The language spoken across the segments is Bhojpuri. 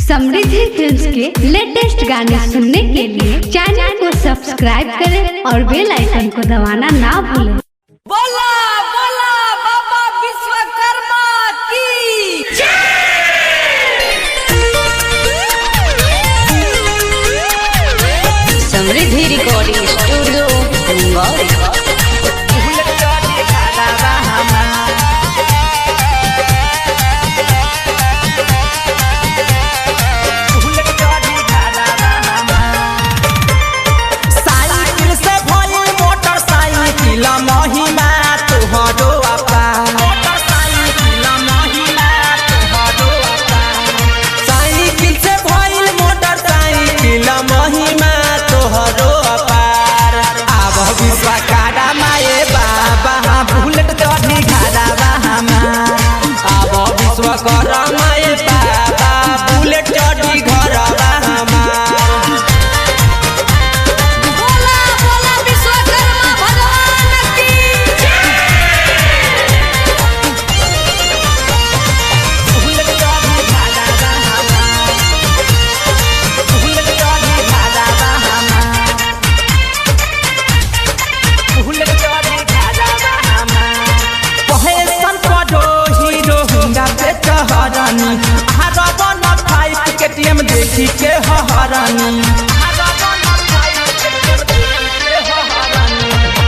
समृद्धि फिल्म्स के लेटेस्ट गाने सुनने के लिए चैनल को सब्सक्राइब करें और बेल आइकन को दबाना ना भूलें। बोला बोला बाबा विश्वकर्मा की समृद्धि रिकॉर्डिंग स्टूडियो देखी के हरानी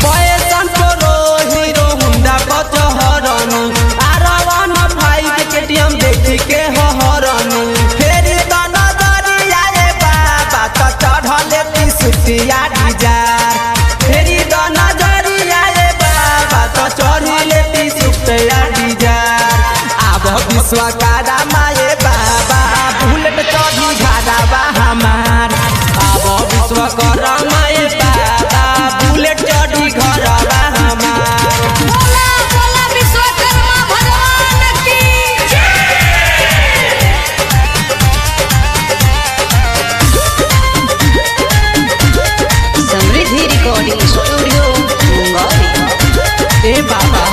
पैसन करो हीरो हुंडा कचहरानी आरावन भाई केटीएम देखी के हरानी फेरी तो नजरिया रे बाबा तो चढ़ले तीसुतिया डिजार फेरी तो नजरिया रे बाबा तो चढ़ले तीसुतिया डिजार अब विश्वकर्मा माये बाबा बुलेट चढ़ी घाटावा हमार अब विश्वकर्मा बाबा बुलेट चढ़ी घरवा हमार। बोला बोला विश्वकर्मा भगवान की समृद्धि रिकॉर्डिंग स्टूडियो ए बाबा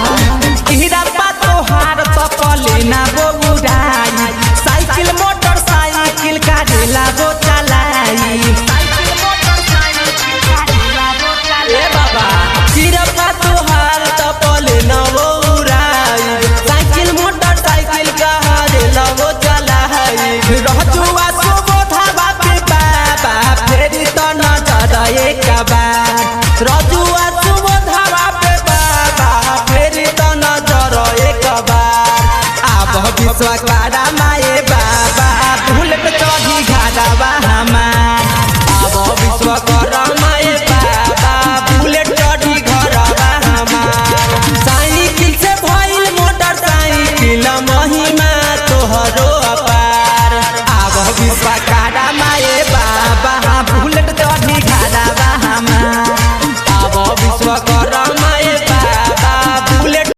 हीरा तोहार तपले ना बोउराई साइकिल मोटरसाइकिल काढेला वो चलाई ए बाबा हीरा तोहार तपले ना बोउराई साइकिल मोटरसाइकिल काढेला वो चलाई रहजुआ सुबोधा बापे बाबा फेरी तो नजर एक बार रजुआ सुबोधा बापे बाबा फेरी तो नजर एक बार अब विश्वकर्मा माये बाबा बुलेट चढ़ी घाटावा